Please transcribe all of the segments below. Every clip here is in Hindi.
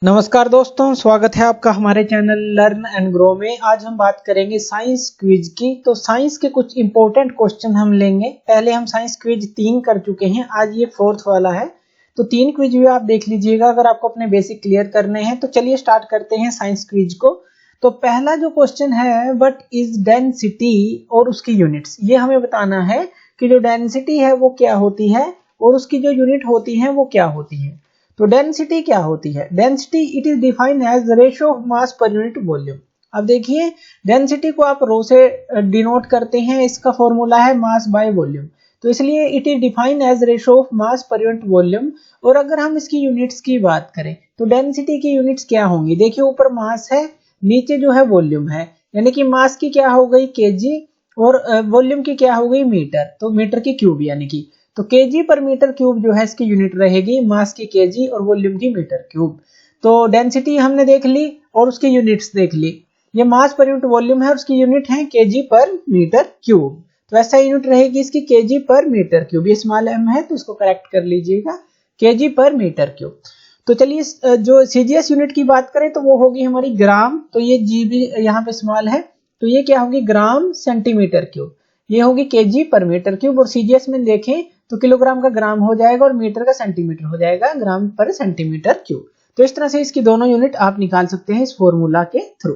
नमस्कार दोस्तों, स्वागत है आपका हमारे चैनल लर्न एंड ग्रो में। आज हम बात करेंगे साइंस क्विज की। तो साइंस के कुछ इंपॉर्टेंट क्वेश्चन हम लेंगे। पहले हम साइंस क्विज 3 कर चुके हैं, आज ये 4th वाला है। तो 3 क्विज भी आप देख लीजिएगा अगर आपको अपने बेसिक क्लियर करने हैं। तो चलिए स्टार्ट करते हैं साइंस क्विज को। तो पहला जो क्वेश्चन है, व्हाट इज डेंसिटी और उसकी यूनिट्स। ये हमें बताना है कि जो डेंसिटी है वो क्या होती है और उसकी जो यूनिट होती है वो क्या होती है। तो डेंसिटी क्या होती है? Density it is defined as ratio of mass per unit volume. अब देखिए, डेंसिटी को आप रो से डिनोट करते हैं, इसका फॉर्मूला है मास बाय वॉल्यूम। तो इसलिए it is defined as ratio of mass per unit volume. और अगर हम इसकी यूनिट्स की बात करें तो डेंसिटी की यूनिट्स क्या होंगी? देखिए, ऊपर मास है, नीचे जो है वॉल्यूम है, यानी कि मास की क्या हो गई केजी और वॉल्यूम की क्या हो गई मीटर। तो मीटर की क्यूब, यानी कि तो केजी पर मीटर क्यूब जो है इसकी यूनिट रहेगी, मास की केजी और वॉल्यूम की मीटर क्यूब। तो डेंसिटी हमने देख ली और उसकी यूनिट्स देख ली। ये मास पर यूनिट वॉल्यूम है और उसकी यूनिट है केजी पर मीटर क्यूब। तो ऐसा यूनिट रहेगी इसकी केजी पर मीटर क्यूब। ये स्मॉल एम है तो इसको करेक्ट कर लीजिएगा, केजी पर मीटर क्यूब। तो चलिए जो सीजीएस यूनिट की बात करें तो वो होगी हमारी ग्राम। तो ये जी भी यहाँ पे स्मॉल है, तो ये क्या होगी? Gram centimetre cube. ये होगी केजी पर मीटर क्यूब। और सीजीएस में देखें तो किलोग्राम का ग्राम हो जाएगा और मीटर का सेंटीमीटर हो जाएगा, ग्राम पर सेंटीमीटर क्यूब। तो इस तरह से इसकी दोनों यूनिट आप निकाल सकते हैं इस फॉर्मूला के थ्रू।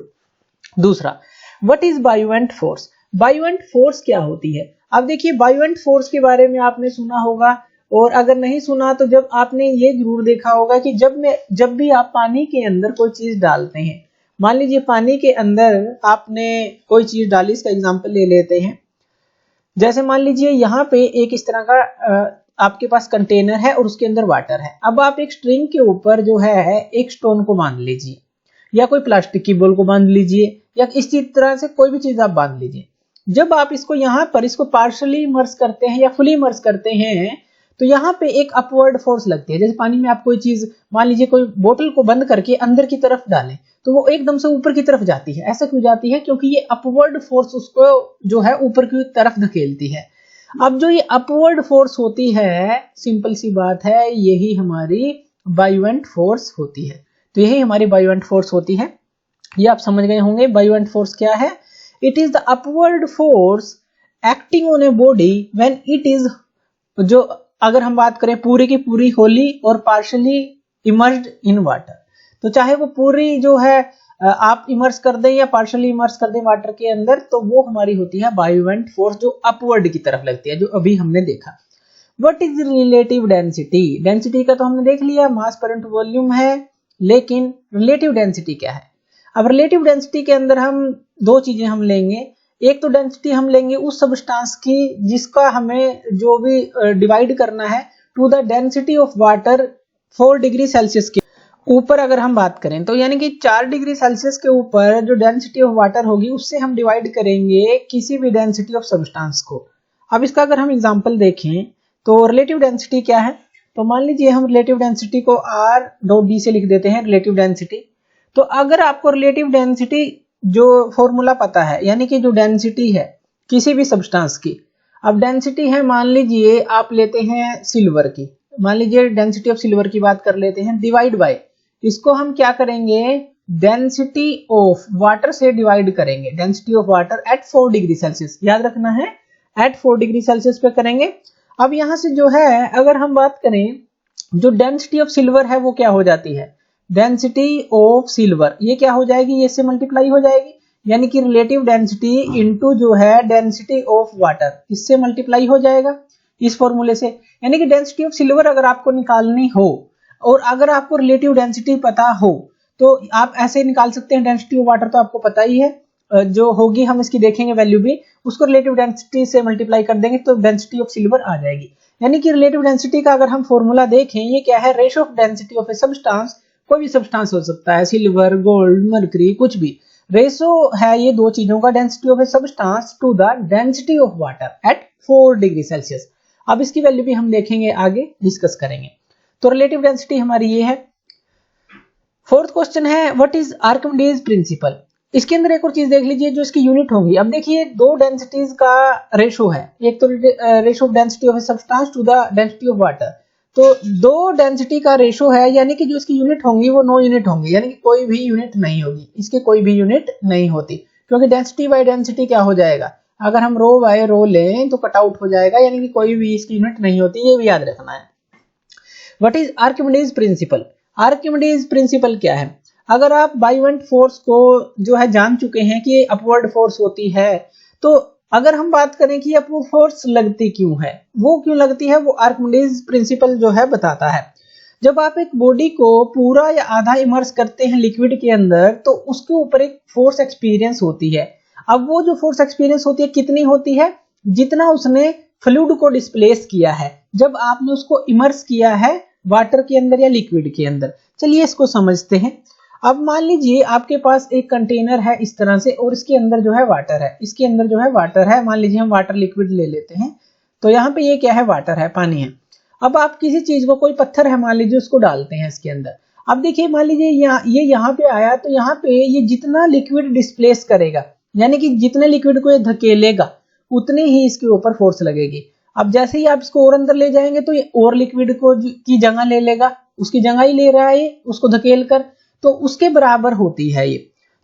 दूसरा, व्हाट इज बायोएंट फोर्स। बायोएंट फोर्स क्या होती है? अब देखिए, बायोएंट फोर्स के बारे में आपने सुना होगा, और अगर नहीं सुना तो जब आपने ये जरूर देखा होगा कि जब भी आप पानी के अंदर कोई चीज डालते हैं, मान लीजिए पानी के अंदर आपने कोई चीज डाली, इसका एग्जांपल ले लेते हैं। जैसे मान लीजिए यहाँ पे एक इस तरह का आपके पास कंटेनर है और उसके अंदर वाटर है। अब आप एक स्ट्रिंग के ऊपर जो है एक स्टोन को बांध लीजिए, या कोई प्लास्टिक की बॉल को बांध लीजिए, या इसी तरह से कोई भी चीज आप बांध लीजिए। जब आप इसको यहाँ पर इसको पार्शली इमर्स करते हैं या फुली इमर्स करते हैं तो यहाँ पे एक अपवर्ड फोर्स लगती है। जैसे पानी में आप कोई चीज, मान लीजिए कोई बोतल को बंद करके अंदर की तरफ डालें तो वो एकदम से ऊपर की तरफ जाती है। ऐसा क्यों जाती है? क्योंकि ये अपवर्ड फोर्स उसको जो है ऊपर की तरफ धकेलती है। अब जो ये अपवर्ड फोर्स होती है, सिंपल सी बात है, यही हमारी बायोएंट फोर्स होती है। तो यही हमारी बायोएंट फोर्स होती है। ये आप समझ गए होंगे बायोएंट फोर्स क्या है। It is the upward force acting on a body when it is, जो अगर हम बात करें पूरी की पूरी होली और पार्शली इमर्स्ड इन वाटर, तो चाहे वो पूरी जो है आप इमर्स कर दें या पार्शली इमर्स कर दें वाटर के अंदर, तो वो हमारी होती है बायोएंट फोर्स, जो अपवर्ड की तरफ लगती है, जो अभी हमने देखा। What is relative density. Density का तो हमने देख लिया, मास पर यूनिट वॉल्यूम है, लेकिन रिलेटिव डेंसिटी क्या है? अब रिलेटिव डेंसिटी के अंदर हम दो चीजें हम लेंगे। एक तो डेंसिटी हम लेंगे उस सब्सटेंस की जिसका हमें जो भी डिवाइड करना है to the density of water 4 degree Celsius के ऊपर अगर हम बात करें, तो यानी कि 4 डिग्री सेल्सियस के ऊपर जो डेंसिटी ऑफ वाटर होगी उससे हम डिवाइड करेंगे किसी भी डेंसिटी ऑफ सब्सटेंस को। अब इसका अगर हम एग्जांपल देखें तो रिलेटिव डेंसिटी क्या है, तो मान लीजिए हम रिलेटिव डेंसिटी को R.D से लिख देते हैं, रिलेटिव डेंसिटी। तो अगर आपको रिलेटिव डेंसिटी जो फॉर्मूला पता है, यानी कि जो डेंसिटी है किसी भी सब्सटेंस की, अब डेंसिटी है मान लीजिए आप लेते हैं सिल्वर की, मान लीजिए डेंसिटी ऑफ सिल्वर की बात कर लेते हैं, डिवाइड बाय, इसको हम क्या करेंगे? डेंसिटी ऑफ वाटर से डिवाइड करेंगे, density of water at 4 degree Celsius, याद रखना है एट 4 डिग्री सेल्सियस पे करेंगे। अब यहां से जो है अगर हम बात करें, जो डेंसिटी ऑफ सिल्वर है वो क्या हो जाती है? डेंसिटी ऑफ सिल्वर, ये क्या हो जाएगी? ये से मल्टीप्लाई हो जाएगी, यानी कि रिलेटिव डेंसिटी इनटू जो है डेंसिटी ऑफ वाटर, इससे मल्टीप्लाई हो जाएगा इस फॉर्मूले से। यानी कि डेंसिटी ऑफ सिल्वर अगर आपको निकालनी हो और अगर आपको रिलेटिव डेंसिटी पता हो तो आप ऐसे निकाल सकते हैं। डेंसिटी ऑफ वाटर तो आपको पता ही है, जो होगी हम इसकी देखेंगे वैल्यू भी, उसको रिलेटिव डेंसिटी से मल्टीप्लाई कर देंगे तो डेंसिटी ऑफ सिल्वर आ जाएगी। यानी कि रिलेटिव डेंसिटी का अगर हम फॉर्मूला देखें, ये क्या है? Ratio of density of a substance, कोई भी सब्सटेंस हो सकता है, सिल्वर, गोल्ड, मर्करी, कुछ भी। रेशियो है ये दो चीजों का, density of a substance to the density of water at 4 degree Celsius. अब इसकी वैल्यू भी हम देखेंगे, आगे डिस्कस करेंगे। तो रिलेटिव डेंसिटी हमारी ये है। 4th क्वेश्चन है, व्हाट इज आर्किमिडीज प्रिंसिपल। इसके अंदर एक और चीज देख लीजिए जो इसकी यूनिट होंगी। अब देखिए, दो डेंसिटीज का रेशो है, एक तो ratio of density of a substance to the density of water. तो दो डेंसिटी का रेशो है, यानी कि जो इसकी यूनिट होंगी वो 9 यूनिट होंगी, यानी कि कोई भी यूनिट नहीं होगी, इसके कोई भी यूनिट नहीं होती, क्योंकि डेंसिटी बाय डेंसिटी क्या हो जाएगा, अगर हम रो बाय रो लें तो कट आउट हो जाएगा, यानी कि कोई भी इसकी यूनिट नहीं होती, ये भी याद रखना है। What is Archimedes principal? Archimedes principal क्या है? अगर आप बाइवेंट फोर्स को जो है जान चुके हैं कि अपवर्ड फोर्स होती है, तो अगर हम बात करें कि अपवर्ड फोर्स लगती क्यों है, वो क्यों लगती है, वो आर्किमिडीज प्रिंसिपल जो है बताता है। जब आप एक बॉडी को पूरा या आधा इमर्स करते हैं लिक्विड के अंदर, तो उसके ऊपर एक फोर्स एक्सपीरियंस होती है। अब वो जो फोर्स एक्सपीरियंस होती है कितनी होती है, जितना उसने फ्लूइड को डिस्प्लेस किया है जब आपने उसको इमर्स किया है वाटर के अंदर या लिक्विड के अंदर। चलिए इसको समझते हैं। अब मान लीजिए आपके पास एक कंटेनर है इस तरह से, और इसके अंदर जो है वाटर है, इसके अंदर जो है वाटर है, मान लीजिए हम वाटर लिक्विड ले लेते हैं, तो यहाँ पे ये क्या है, वाटर है, पानी है। अब आप किसी चीज को, कोई पत्थर है मान लीजिए, उसको डालते हैं इसके अंदर। अब देखिए मान लीजिए ये यहाँ पे आया, तो यहाँ पे ये जितना लिक्विड डिस्प्लेस करेगा, यानी कि जितने लिक्विड को ये धकेलेगा उतने ही इसके ऊपर फोर्स लगेगी। अब जैसे ही आप इसको और अंदर ले जाएंगे तो ये और लिक्विड को की जगह ले लेगा, उसकी जगह ही ले रहा है ये उसको धकेल कर, तो उसके बराबर होती है ये।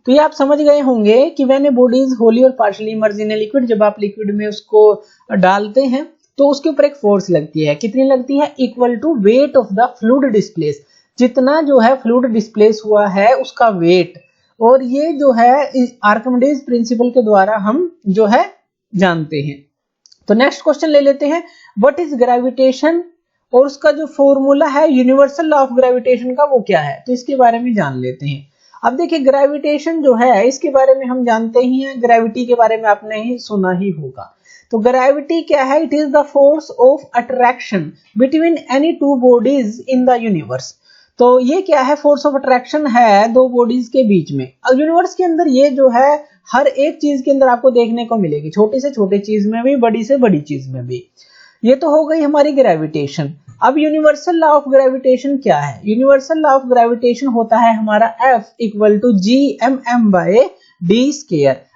तो ये आप समझ गए होंगे कि when a body is wholly और partially immersed in a liquid, जब आप लिक्विड में उसको डालते हैं तो उसके ऊपर एक फोर्स लगती है। कितनी लगती है? Equal to weight of the fluid displace, जितना जो है फ्लूइड डिस्प्लेस हुआ है उसका वेट। और ये जो है आर्किमिडीज प्रिंसिपल के द्वारा हम जो है जानते हैं। तो नेक्स्ट क्वेश्चन ले लेते हैं, व्हाट इज ग्रेविटेशन, और उसका जो फॉर्मूला है यूनिवर्सल लॉ ऑफ ग्रेविटेशन का वो क्या है, तो इसके बारे में जान लेते हैं। अब देखिए ग्रेविटेशन जो है इसके बारे में हम जानते ही हैं, ग्रेविटी के बारे में आपने ही सुना ही होगा। तो ग्रेविटी क्या है? It is the force of attraction between any two bodies in the universe. तो ये क्या है? फोर्स ऑफ अट्रैक्शन है दो बॉडीज के बीच में। अब यूनिवर्स के अंदर ये जो है हर एक चीज के अंदर आपको देखने को मिलेगी, छोटी से छोटी चीज में भी, बड़ी से बड़ी चीज में भी। ये तो हो गई हमारी ग्रेविटेशन। अब यूनिवर्सल लॉ ऑफ ग्रेविटेशन क्या है? यूनिवर्सल लॉ ऑफ ग्रेविटेशन होता है हमारा F इक्वल टू G(m)/d²।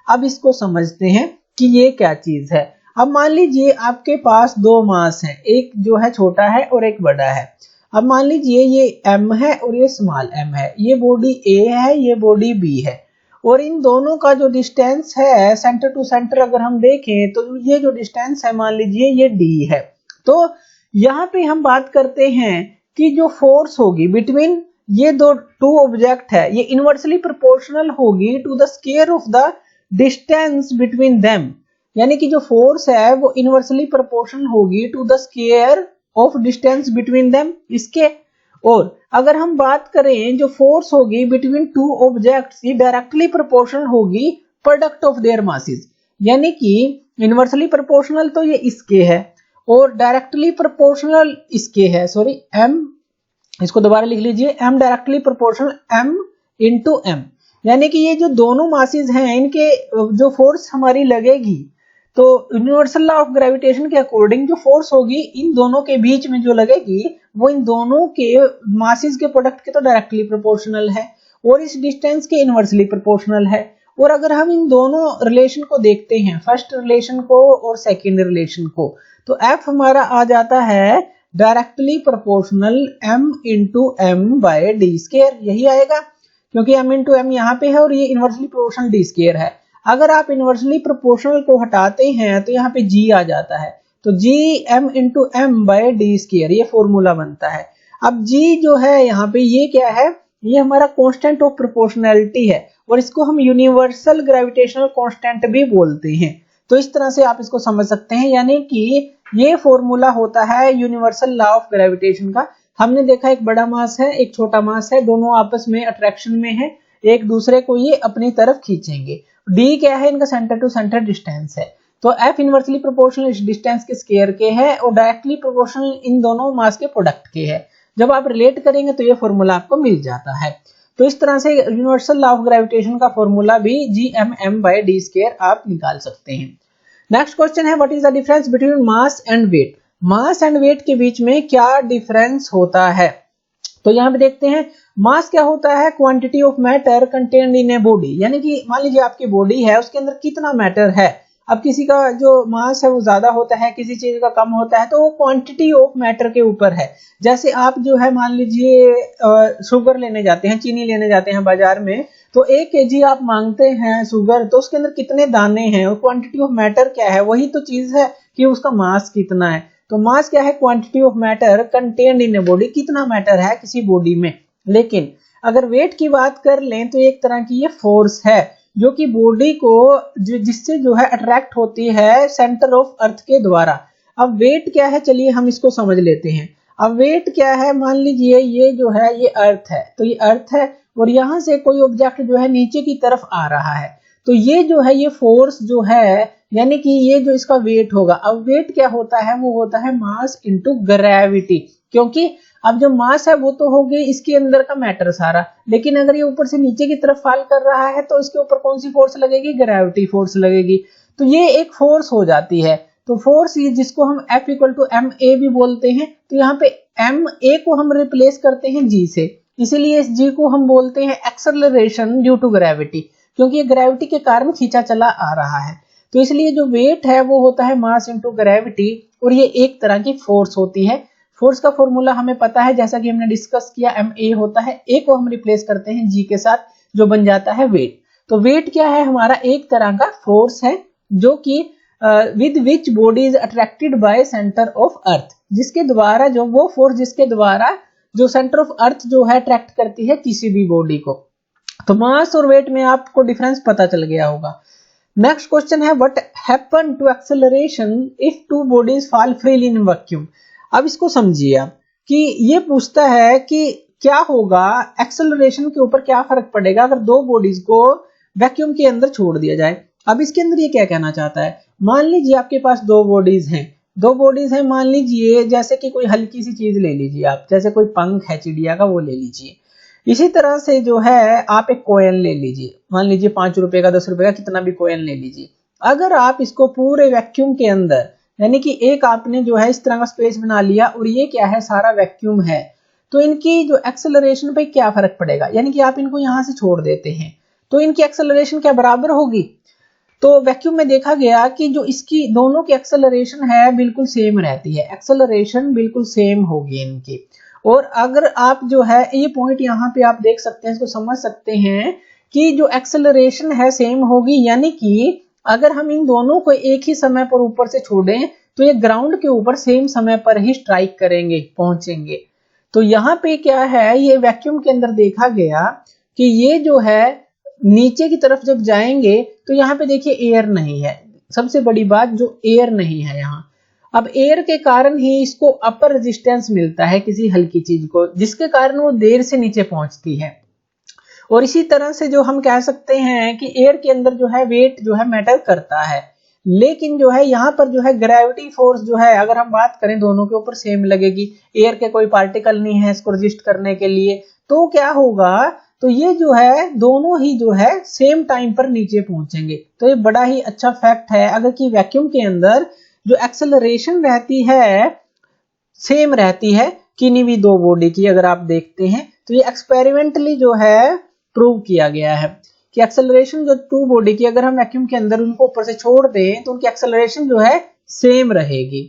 अब इसको समझते हैं कि ये क्या चीज है। अब मान लीजिए आपके पास दो मास है, एक जो है छोटा है और एक बड़ा है। अब मान लीजिए ये m है और ये स्मॉल m है, ये बॉडी A है, ये बॉडी B है, और इन दोनों का जो डिस्टेंस है सेंटर टू सेंटर अगर हम देखें तो ये जो डिस्टेंस है मान लीजिए ये d है। तो यहाँ पे हम बात करते हैं कि जो फोर्स होगी बिटवीन ये दो टू ऑब्जेक्ट है, ये इनवर्सली प्रोपोर्शनल होगी to the square of the distance between them, यानी कि जो फोर्स है वो इनवर्सली प्रोपोर्शनल होगी to the square of distance between them इसके। और अगर हम बात करें जो फोर्स होगी बिटवीन टू ऑब्जेक्ट्स, ये डायरेक्टली प्रोपोर्शनल होगी प्रोडक्ट ऑफ देयर मासेस, यानी कि इनवर्सली प्रोपोर्शनल तो ये इसके है और डायरेक्टली प्रोपोर्शनल इसके है, सॉरी m, इसको दोबारा लिख लीजिए, m directly proportional m into m, यानी कि ये जो दोनों मासेस हैं इनके जो फोर्स हमारी लगेगी, तो यूनिवर्सल लॉ ऑफ ग्रेविटेशन के अकॉर्डिंग जो फोर्स होगी इन दोनों के बीच में जो लगेगी वो इन दोनों के मासेस के प्रोडक्ट के तो डायरेक्टली प्रोपोर्शनल है और इस डिस्टेंस के इनवर्सली प्रोपोर्शनल है। और अगर हम इन दोनों रिलेशन को देखते हैं, फर्स्ट रिलेशन को और सेकेंड रिलेशन को, तो F हमारा आ जाता है directly proportional m into m/d², यही आएगा क्योंकि m इंटू m यहाँ पे है और ये इनवर्सली प्रोपोर्शनल d² है। अगर आप इनवर्सली प्रोपोर्शनल को हटाते हैं तो यहाँ पे g आ जाता है, तो g m इंटू m/d², ये फॉर्मूला बनता है। अब g जो है यहाँ पे ये क्या है? ये हमारा कांस्टेंट ऑफ प्रोपोर्शनैलिटी है और इसको हम यूनिवर्सल ग्रेविटेशनल कांस्टेंट भी बोलते हैं। तो इस तरह से आप इसको समझ सकते हैं, यानी कि ये फॉर्मूला होता है यूनिवर्सल लॉ ऑफ ग्रेविटेशन का। हमने देखा एक बड़ा मास है, एक छोटा मास है, दोनों आपस में अट्रैक्शन में है, एक दूसरे को ये अपनी तरफ खींचेंगे। d क्या है? इनका सेंटर टू सेंटर डिस्टेंस है। तो F इनवर्सली प्रोपोर्शनल इस डिस्टेंस के स्क्वायर के है और डायरेक्टली प्रोपोर्शनल इन दोनों मास के प्रोडक्ट के है। जब आप रिलेट करेंगे तो ये फॉर्मूला आपको मिल जाता है। तो इस तरह से यूनिवर्सल लॉ ऑफ ग्रेविटेशन का फॉर्मूला भी Gmm/d² आप निकाल सकते हैं। नेक्स्ट क्वेश्चन है, what is the difference between mass and weight? Mass and weight के बीच में क्या डिफरेंस होता है? तो यहाँ पे देखते हैं, मास क्या होता है? Quantity of matter contained in a body, यानी कि मान लीजिए आपकी बॉडी है, उसके अंदर कितना मैटर है अब किसी का जो मास है वो ज्यादा होता है, किसी चीज का कम होता है, तो वो क्वांटिटी ऑफ मैटर के ऊपर है। जैसे आप जो है मान लीजिए शुगर लेने जाते हैं, चीनी लेने जाते हैं बाजार में, तो 1 kg आप मांगते हैं शुगर, तो उसके अंदर कितने दाने हैं और क्वांटिटी ऑफ मैटर क्या है, वही तो चीज है कि उसका मास कितना है। तो मास क्या है, quantity of matter contained in a body, कितना मैटर है किसी बॉडी में। लेकिन अगर वेट की बात कर लें तो एक तरह की ये फोर्स है जो कि बॉडी को जिससे जो है अट्रैक्ट होती है सेंटर ऑफ अर्थ के द्वारा। अब वेट क्या है, चलिए हम इसको समझ लेते हैं। अब वेट क्या है, मान लीजिए ये जो है ये अर्थ है, तो ये अर्थ है और यहां से कोई ऑब्जेक्ट जो है नीचे की तरफ आ रहा है, तो ये जो है ये फोर्स जो है, यानी कि ये जो इसका वेट होगा। अब वेट क्या होता है, वो होता है मास इनटू ग्रेविटी, क्योंकि अब जो मास है वो तो हो गई इसके अंदर का मैटर सारा, लेकिन अगर ये ऊपर से नीचे की तरफ फॉल कर रहा है तो इसके ऊपर कौन सी फोर्स लगेगी, ग्रेविटी फोर्स लगेगी। तो ये एक फोर्स हो जाती है। तो फोर्स ये जिसको हम F equal to M A भी बोलते हैं, तो यहाँ पे एम ए को हम रिप्लेस करते हैं जी से, इसीलिए इस जी को हम बोलते हैं एक्सेलरेशन ड्यू टू ग्रेविटी, क्योंकि ये ग्रेविटी के कारण खींचा चला आ रहा है। तो इसलिए जो वेट है वो होता है मास इनटू ग्रेविटी, और ये एक तरह की फोर्स होती है। फोर्स का फॉर्मूला हमें पता है, जैसा कि हमने डिस्कस किया, एम ए होता है, ए को हम रिप्लेस करते हैं जी के साथ, जो बन जाता है वेट। तो वेट क्या है, हमारा एक तरह का फोर्स है जो कि with which body is attracted by centre of earth, जिसके द्वारा जो वो फोर्स जिसके द्वारा जो सेंटर ऑफ अर्थ जो है अट्रैक्ट करती है किसी भी बॉडी को। तो मास और वेट में आपको डिफरेंस पता चल गया होगा। नेक्स्ट क्वेश्चन है, what happen to acceleration if two bodies fall freely in vacuum. अब इसको समझिए आप कि ये पूछता है कि क्या होगा, एक्सेलरेशन के ऊपर क्या फर्क पड़ेगा अगर दो बॉडीज को वैक्यूम के अंदर छोड़ दिया जाए। अब इसके अंदर ये क्या कहना चाहता है, मान लीजिए आपके पास दो बॉडीज हैं, मान लीजिए जैसे कि कोई हल्की सी चीज ले लीजिए आप, जैसे कोई पंख है चिड़िया का, वो ले लीजिए। इसी तरह से जो है आप एक कॉइन ले लीजिए, मान लीजिए 5 रुपए का 10 रुपए का कितना भी कॉइन ले लीजिए। अगर आप इसको पूरे वैक्यूम के अंदर, यानी कि एक आपने जो है इस तरह का स्पेस बना लिया और ये क्या है सारा वैक्यूम है, तो इनकी जो एक्सेलरेशन पे क्या फर्क पड़ेगा, यानी कि आप इनको यहां से छोड़ देते हैं तो इनकी एक्सेलरेशन क्या बराबर होगी। तो वैक्यूम में देखा गया कि जो इसकी दोनों की एक्सेलरेशन है बिल्कुल सेम रहती है, एक्सेलरेशन बिल्कुल सेम होगी इनकी। और अगर आप जो है ये पॉइंट यहाँ पे आप देख सकते हैं, इसको समझ सकते हैं कि जो एक्सेलरेशन है सेम होगी, यानी कि अगर हम इन दोनों को एक ही समय पर ऊपर से छोड़ें तो ये ग्राउंड के ऊपर सेम समय पर ही स्ट्राइक करेंगे, पहुंचेंगे। तो यहाँ पे क्या है, ये वैक्यूम के अंदर देखा गया कि ये जो है नीचे की तरफ जब जाएंगे तो यहाँ पे देखिए एयर नहीं है, सबसे बड़ी बात जो एयर नहीं है यहाँ। अब एयर के कारण ही इसको अपर रेजिस्टेंस मिलता है किसी हल्की चीज को, जिसके कारण वो देर से नीचे पहुंचती है। और इसी तरह से जो हम कह सकते हैं कि एयर के अंदर जो है वेट जो है मैटर करता है, लेकिन जो है यहाँ पर जो है ग्रेविटी फोर्स जो है अगर हम बात करें दोनों के ऊपर सेम लगेगी, एयर के कोई पार्टिकल नहीं है इसको रजिस्ट करने के लिए, तो क्या होगा, तो ये जो है दोनों ही जो है सेम टाइम पर नीचे पहुंचेंगे। तो ये बड़ा ही अच्छा फैक्ट है, अगर कि वैक्यूम के अंदर जो एक्सेलरेशन रहती है सेम रहती है किन्हीं भी दो बॉडी की, अगर आप देखते हैं तो ये एक्सपेरिमेंटली जो है प्रूव किया गया है कि एक्सेलरेशन जो टू बॉडी की अगर हम वैक्यूम के अंदर उनको ऊपर से छोड़ दें तो उनकी एक्सेलरेशन जो है सेम रहेगी।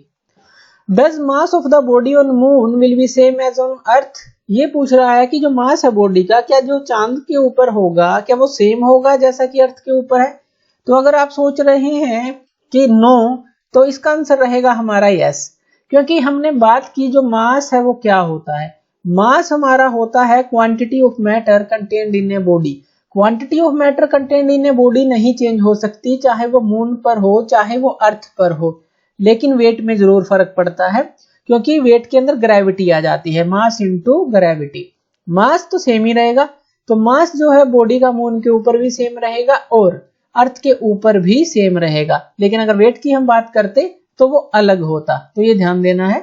Does mass of the body on moon will be same as on earth. ये पूछ रहा है कि जो मास है बॉडी का, क्या जो चांद के ऊपर होगा क्या वो सेम होगा जैसा कि अर्थ के ऊपर है। तो अगर आप सोच रहे हैं कि नो, तो इसका आंसर रहेगा हमारा यस, क्योंकि हमने बात की जो मास है वो क्या होता है, मास हमारा होता है quantity of matter contained in a body. Quantity of matter contained in a body नहीं चेंज हो सकती, चाहे वो मून पर हो चाहे वो अर्थ पर हो, लेकिन वेट में जरूर फर्क पड़ता है, क्योंकि वेट के अंदर ग्रेविटी आ जाती है, मास इनटू ग्रेविटी। मास तो सेम ही रहेगा, तो मास जो है बॉडी का मून के ऊपर भी सेम रहेगा और अर्थ के ऊपर भी सेम रहेगा, लेकिन अगर वेट की हम बात करते तो वो अलग होता, तो ये ध्यान देना है।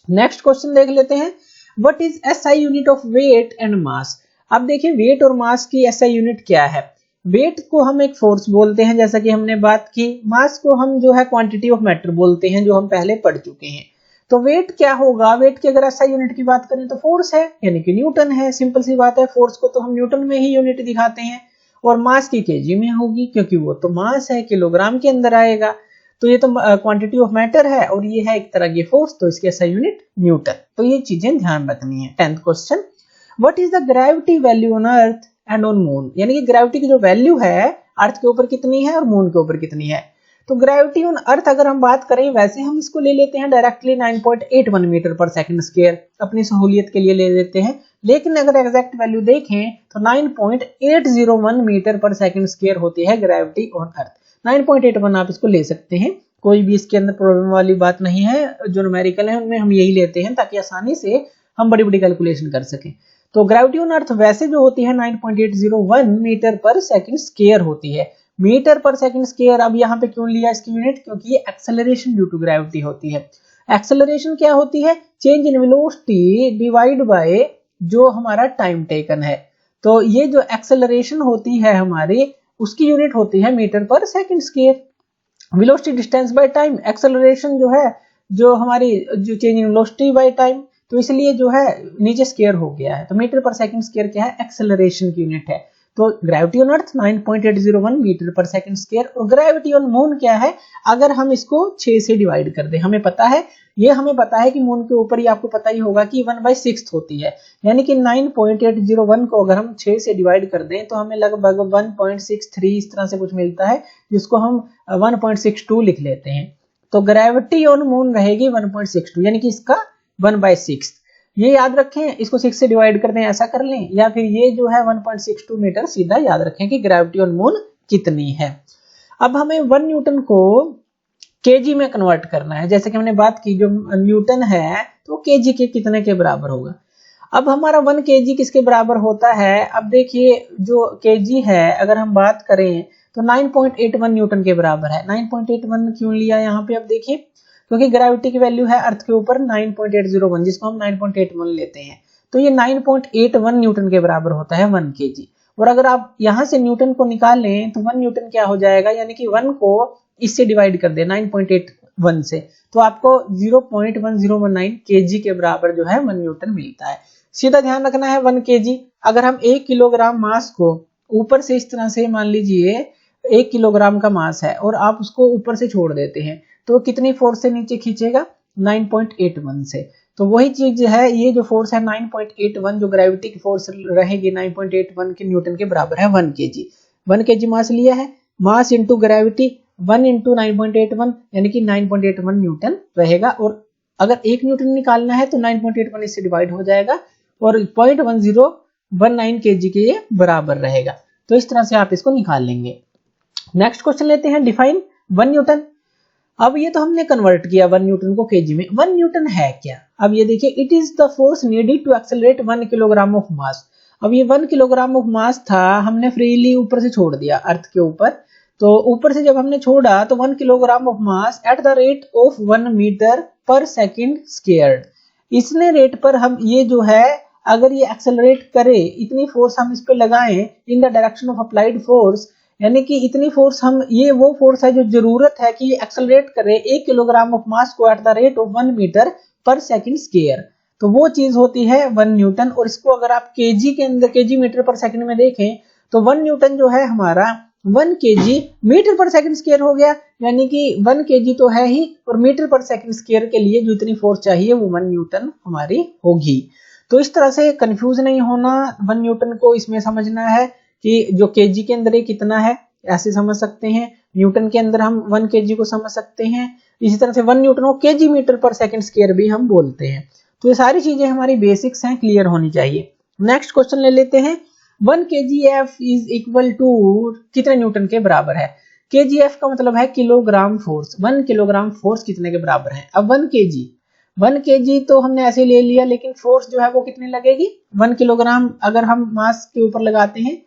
नेक्स्ट क्वेश्चन देख लेते हैं, what is SI unit of weight and mass. अब देखिए वेट और मास की एसआई यूनिट क्या है। वेट को हम एक फोर्स बोलते हैं जैसा कि हमने बात की, मास को हम जो है क्वांटिटी ऑफ मैटर बोलते हैं जो हम पहले पढ़ चुके हैं। तो वेट क्या होगा, वेट की अगर एसआई यूनिट की बात करें तो फोर्स है, यानी कि न्यूटन है, सिंपल सी बात है, फोर्स को तो हम न्यूटन में ही यूनिट दिखाते हैं। और मास की केजी में होगी, क्योंकि वो तो मास है, किलोग्राम के अंदर आएगा। तो ये तो क्वांटिटी ऑफ मैटर है और ये है एक तरह की फोर्स, तो इसके SI यूनिट न्यूटन। तो ये चीजें ध्यान रखनी है। 10th question, what is the gravity value on earth and on moon? यानी कि ग्रेविटी की जो वैल्यू है अर्थ के ऊपर कितनी है और मून के ऊपर कितनी है। तो ग्रेविटी ऑन अर्थ अगर हम बात करें, वैसे हम इसको ले लेते हैं directly 9.81 metre per second square, अपनी सहूलियत के लिए ले लेते हैं। लेकिन अगर एग्जैक्ट वैल्यू देखें तो 9.801 मीटर पर सेकंड स्क्वायर होती है ग्रेविटी ऑन अर्थ। 9.81 आप इसको ले सकते हैं, कोई भी इसके अंदर प्रॉब्लम वाली बात नहीं है। जो न्यूमेरिकल है उनमें हम यही लेते हैं ताकि आसानी से हम बड़ी बड़ी कैलकुलेशन कर सकें। तो ग्रेविटी ऑन अर्थ वैसे जो होती है 9.801 मीटर पर सेकंड स्क्वायर होती है। मीटर पर सेकंड स्क्वायर अब यहाँ पे क्यों लिया इसकी यूनिट, क्योंकि ये एक्सेलरेशन ड्यू टू ग्रेविटी होती है। एक्सेलरेशन क्या होती है, change in velocity divide by जो हमारा टाइम टेकन है। तो ये जो एक्सेलरेशन होती है हमारी, उसकी यूनिट होती है metre per second square. Velocity distance by time, acceleration जो है जो हमारी जो change in velocity by time, तो इसलिए जो है नीचे स्क्वायर हो गया है। तो मीटर पर सेकंड स्क्वायर क्या है, एक्सेलरेशन की यूनिट है। तो gravity on earth 9.801 metre per second square. और ग्रेविटी ऑन मून क्या है, अगर हम इसको 6 से डिवाइड कर दें, हमें पता है कि मून के ऊपर ही आपको पता ही होगा कि 1/6 होती है। यानी कि 9.801 को अगर हम 6 से डिवाइड कर दें तो हमें लगभग 1.63 इस तरह से कुछ मिलता है, जिसको हम 1.62 लिख लेते हैं। तो ग्रेविटी ऑन मून रहेगी 1.62, यानी कि इसका 1/6। ये याद रखें, इसको 6 से डिवाइड कर दें, ऐसा कर लें, या फिर ये जो है 1.62 मीटर सीधा याद रखें कि ग्रेविटी ऑन मून कितनी है। अब हमें 1 न्यूटन को केजी में कन्वर्ट करना है। जैसे कि हमने बात की, जो न्यूटन है तो केजी के कितने के बराबर होगा। अब हमारा 1 केजी किसके बराबर होता है, अब देखिए जो केजी है अगर हम बात करें तो 9.81 न्यूटन के बराबर है। 9.81 क्यों लिया यहाँ पे, अब देखिए क्योंकि ग्रेविटी की वैल्यू है अर्थ के ऊपर 9.801, जिसको हम 9.81 लेते हैं, तो ये 9.81 न्यूटन के बराबर होता है 1 केजी। और अगर आप यहां से न्यूटन को निकालें तो 1 न्यूटन क्या हो जाएगा, यानी कि 1 को इससे डिवाइड कर दे 9.81 से, तो आपको 0.1019 केजी के बराबर जो है 1 न्यूटन मिलता है। सीधा ध्यान रखना है 1 केजी, अगर हम 1 किलोग्राम मास को ऊपर से इस तरह से, मान लीजिए 1 किलोग्राम का मास है और आप उसको ऊपर से छोड़ देते हैं, तो कितनी फोर्स से नीचे खींचेगा, 9.81 से। तो वही चीज है, ये जो फोर्स है 9.81, जो ग्रेविटी की फोर्स रहेगी 9.81 के न्यूटन के बराबर है 1 केजी। 1 केजी मास लिया है, मास इंटू ग्रेविटी 1 इंटू 9.81, यानी कि 9.81 न्यूटन रहेगा। और अगर 1 न्यूटन निकालना है तो 9.81 इससे डिवाइड हो जाएगा और 0.1019 केजी के ये बराबर रहेगा। तो इस तरह से आप इसको निकाल लेंगे। नेक्स्ट क्वेश्चन लेते हैं, डिफाइन 1 न्यूटन। अब ये तो हमने कन्वर्ट किया 1 न्यूटन को केजी में। 1 न्यूटन है क्या, अब ये देखिए, it is the force needed to accelerate 1 kilogram of mass. अब ये 1 किलोग्राम ऑफ मास था, हमने फ्रीली ऊपर से छोड़ दिया अर्थ के ऊपर। तो ऊपर से जब हमने छोड़ा तो 1 kilogram of mass at the rate of 1 metre per second squared, इसने रेट पर हम ये जो है अगर ये एक्सेलरेट करे, इतनी फोर्स हम इस पे लगाएं in the direction of applied force, यानी कि इतनी फोर्स हम, ये वो फोर्स है जो जरूरत है कि एक्सेलरेट करे 1 किलोग्राम ऑफ मास को at the rate of 1 metre per second square, तो वो चीज होती है 1 न्यूटन। और इसको अगर आप केजी के अंदर, केजी मीटर पर सेकंड में देखें तो 1 न्यूटन जो है हमारा 1 KG metre per second square हो गया, यानी कि 1 केजी तो है ही, और मीटर पर सेकंड स्क्वायर के लिए जो इतनी फोर्स चाहिए वो 1 न्यूटन हमारी होगी। तो इस तरह से कंफ्यूज नहीं होना, 1 न्यूटन को इसमें समझना है कि जो केजी के अंदर कितना है, ऐसे समझ सकते हैं। न्यूटन के अंदर हम 1 केजी को समझ सकते हैं। इसी तरह से 1 न्यूटन को KG metre per second square भी हम बोलते हैं। तो ये सारी चीजें हमारी बेसिक्स हैं, क्लियर होनी चाहिए। नेक्स्ट क्वेश्चन ले लेते हैं, 1 kgf इज इक्वल टू कितने न्यूटन के बराबर है। kgf का मतलब है किलोग्राम फोर्स। 1 किलोग्राम फोर्स कितने के बराबर है। अब 1 kg तो हमने ऐसे ले लिया, लेकिन फोर्स जो है वो कितनी लगेगी, 1 किलोग्राम अगर हम मास के ऊपर लगाते हैं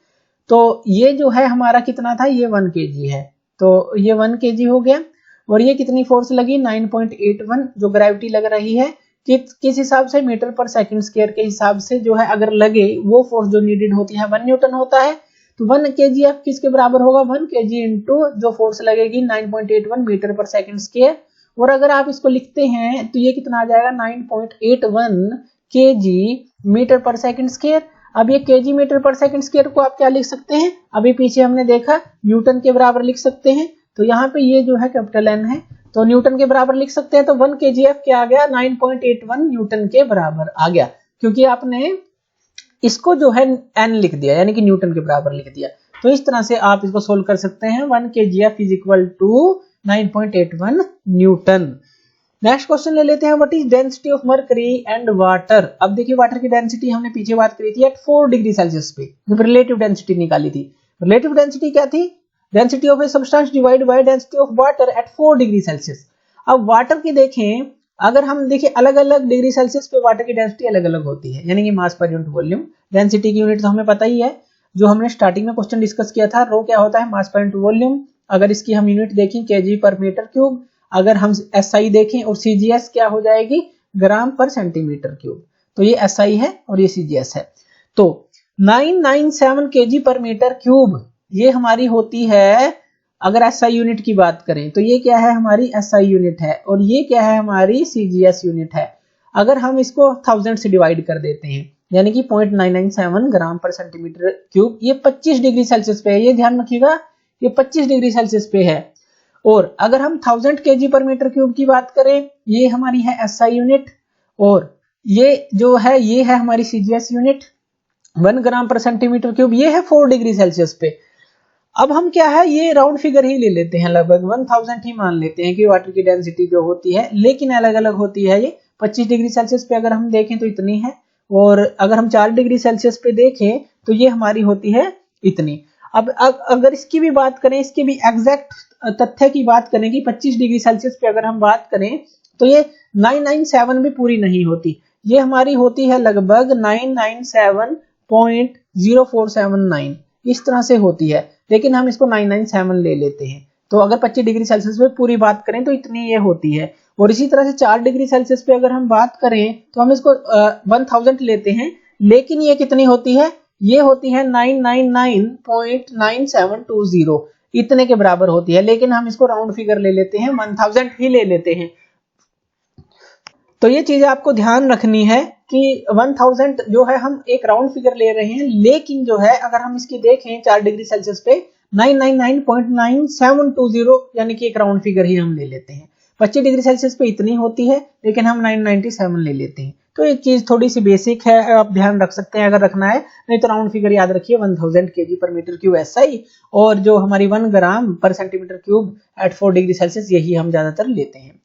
तो ये जो है हमारा कितना था, ये 1 kg है, तो ये 1 kg हो गया। और ये कितनी फोर्स लगी, 9.81 जो ग्रेविटी लग रही है, किस हिसाब से, मीटर पर सेकंड स्क्वायर के हिसाब से जो है अगर लगे, वो फोर्स जो नीडेड होती है 1 न्यूटन होता है। तो 1 kgf किसके बराबर होगा, 1 kg इंटू जो फोर्स लगेगी 9.81 मीटर पर सेकंड स्क्वायर। और अगर आप इसको लिखते हैं तो ये कितना आ जाएगा, 9.81 kg metre per second square. अब ये KG metre per second square को आप क्या लिख सकते हैं, अभी पीछे हमने देखा न्यूटन के बराबर लिख सकते हैं। तो यहाँ पे ये जो है कैपिटल N है तो न्यूटन के बराबर लिख सकते हैं। तो 1 kgf क्या आ गया, 9.81 न्यूटन के बराबर आ गया, क्योंकि आपने इसको जो है N लिख दिया यानी कि न्यूटन के बराबर लिख दिया। तो इस तरह से आप इसको सोल्व कर सकते हैं। 1 kgf is equal to 9.81 newton. Next question ले लेते हैं, what is density of mercury and water. अब देखिए वाटर की डेंसिटी हमने पीछे बात करी थी एट 4 डिग्री सेल्सियस पे, जब रिलेटिव डेंसिटी निकाली थी। रिलेटिव डेंसिटी क्या थी, density of a substance divide by density of water at 4 degree Celsius. अब वाटर की देखें, अगर हम देखें अलग अलग डिग्री सेल्सियस पे वाटर की डेंसिटी अलग अलग होती है, यानी कि मास पर यूनिट वॉल्यूम। डेंसिटी की यूनिट तो हमें पता ही है, जो हमने स्टार्टिंग में क्वेश्चन डिस्कस किया था, रो क्या होता है, मास पर यूनिट वॉल्यूम। अगर इसकी हम यूनिट देखें केजी पर मीटर क्यूब, अगर हम एसआई देखें और सीजीएस क्या हो जाएगी, ग्राम पर सेंटीमीटर क्यूब। तो ये एसआई है और ये सीजीएस है। तो 997 केजी पर मीटर क्यूब ये हमारी होती है। अगर एसआई यूनिट की बात करें तो ये क्या है, हमारी एसआई यूनिट है, और ये क्या है, हमारी सीजीएस यूनिट है। अगर हम इसको 1000 से डिवाइड कर देते हैं यानी कि 0.997 ग्राम पर सेंटीमीटर क्यूब, ये 25 डिग्री सेल्सियस पे है, ये ध्यान रखिएगा, ये 25 डिग्री सेल्सियस पे है। और अगर हम 1000 केजी पर मीटर क्यूब की बात करें, ये हमारी है एसआई यूनिट, और ये जो है ये है हमारी CGS unit. 1 gram per centimetre cube ये है 4 डिग्री सेल्सियस पे। अब हम क्या है, ये राउंड फिगर ही ले लेते हैं, लगभग 1000 ही मान लेते हैं कि वाटर की डेंसिटी जो होती है, लेकिन अलग अलग होती है। ये 25 डिग्री सेल्सियस पे अगर हम देखें तो इतनी है, और अगर हम 4 डिग्री सेल्सियस पे देखें तो ये हमारी होती है इतनी। अब अगर इसकी भी बात करें, इसके भी एग्जैक्ट तथ्य की बात करें कि 25 डिग्री सेल्सियस पे अगर हम बात करें तो ये 997 भी पूरी नहीं होती, ये हमारी होती है लगभग 997.0479 इस तरह से होती है, लेकिन हम इसको 997 ले लेते हैं। तो अगर 25 डिग्री सेल्सियस पे पूरी बात करें तो इतनी ये होती है। और इसी तरह से 4 डिग्री सेल्सियस पे अगर हम बात करें तो हम इसको 1000 लेते हैं, लेकिन ये कितनी होती है, ये होती है 999.9720 इतने के बराबर होती है, लेकिन हम इसको राउंड फिगर ले लेते हैं, 1000 ही ले लेते हैं। तो ये चीज आपको ध्यान रखनी है कि 1000 जो है हम एक राउंड फिगर ले रहे हैं, लेकिन जो है अगर हम इसकी देखें 4 डिग्री सेल्सियस पे 999.9720 यानी कि एक राउंड फिगर ही हम ले लेते हैं। 25 डिग्री सेल्सियस पे इतनी होती है, लेकिन हम 997 ले लेते हैं। तो ये चीज थोड़ी सी बेसिक है, आप ध्यान रख सकते हैं अगर रखना है, नहीं तो राउंड फिगर याद रखिए 1000 केजी पर मीटर क्यूब एसआई, और जो हमारी 1 gram per centimetre cube at 4 degree Celsius यही हम ज्यादातर लेते हैं।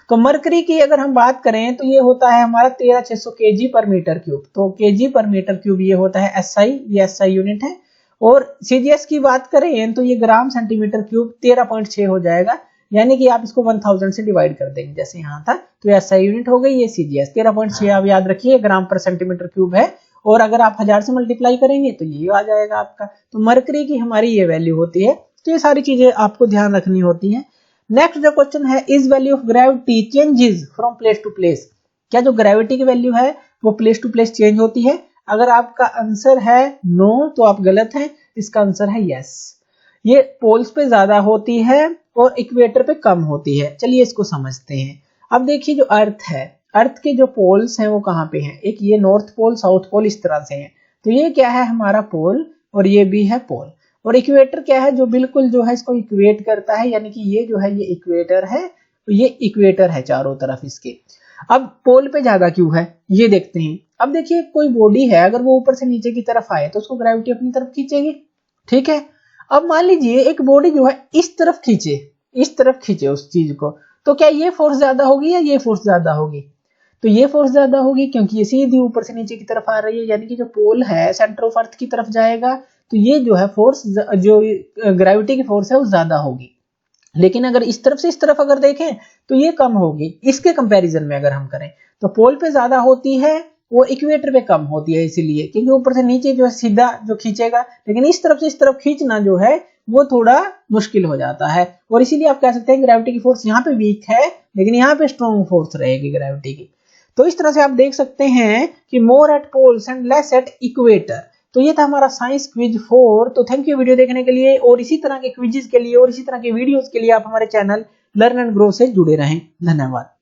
तो मरकरी की अगर हम बात करें तो ये होता है हमारा 13600 केजी पर मीटर क्यूब। तो केजी पर मीटर क्यूब ये होता है एसआई, ये एसआई यूनिट है। और सीजीएस की बात करें तो ये ग्राम सेंटीमीटर क्यूब 13.6 हो जाएगा, यानी कि आप इसको 1000 से डिवाइड कर देंगे जैसे यहाँ था, तो एसआई यूनिट हो गई, ये सीजीएस 13.6 आप याद रखिए ग्राम पर सेंटीमीटर क्यूब है। और अगर आप 1000 से मल्टीप्लाई करेंगे तो ये आ जाएगा आपका। तो मरकरी की हमारी ये वैल्यू होती है। तो ये सारी चीजें आपको ध्यान रखनी होती है। नेक्स्ट जो क्वेश्चन है, is value of gravity changes from place to place. क्या जो ग्रेविटी की वैल्यू है वो प्लेस टू प्लेस चेंज होती है? अगर आपका आंसर है नो तो आप गलत हैं, इसका आंसर है यस। ये पोल्स पे ज्यादा होती है और इक्वेटर पे कम होती है। चलिए इसको समझते हैं। अब देखिए जो अर्थ है, अर्थ के जो पोल्स हैं वो कहाँ पे हैं, एक ये नॉर्थ पोल साउथ पोल इस तरह से हैं। तो ये क्या है हमारा पोल, और ये भी है पोल। और इक्वेटर क्या है, जो बिल्कुल जो है इसको इक्वेट करता है, यानी कि ये जो है ये इक्वेटर है, तो ये इक्वेटर है चारों तरफ इसके। अब पोल पे ज्यादा क्यों है ये देखते हैं। अब देखिए कोई बॉडी है, अगर वो ऊपर से नीचे की तरफ आए तो उसको ग्रेविटी अपनी तरफ खींचेगी, ठीक है। अब मान लीजिए एक बॉडी जो है इस तरफ खींचे, इस तरफ खींचे उस चीज को, तो क्या ये फोर्स ज्यादा होगी या ये फोर्स ज्यादा होगी? तो ये फोर्स ज्यादा होगी, क्योंकि ये सीधी ऊपर से नीचे की तरफ आ रही है, यानी कि जो पोल है सेंटर ऑफ अर्थ की तरफ जाएगा, तो ये जो है फोर्स, जो ग्रेविटी की फोर्स है वो ज्यादा होगी। लेकिन अगर इस तरफ से इस तरफ अगर देखें तो ये कम होगी। इसके कंपैरिजन में अगर हम करें तो पोल पे ज्यादा होती है, वो इक्वेटर पे कम होती है, इसीलिए क्योंकि ऊपर से नीचे जो है सीधा जो खींचेगा, लेकिन इस तरफ से इस तरफ खींचना जो है वो थोड़ा मुश्किल हो जाता है। और इसीलिए आप कह सकते हैं ग्रेविटी की फोर्स यहाँ पे वीक है, लेकिन यहाँ पे स्ट्रॉन्ग फोर्स रहेगी ग्रेविटी की। तो इस तरह से आप देख सकते हैं कि more at poles and less at equator. तो ये था हमारा साइंस क्विज 4। तो थैंक यू वीडियो देखने के लिए, और इसी तरह के क्विजेस के लिए और इसी तरह के वीडियोस के लिए आप हमारे चैनल लर्न एंड ग्रो से जुड़े रहें। धन्यवाद।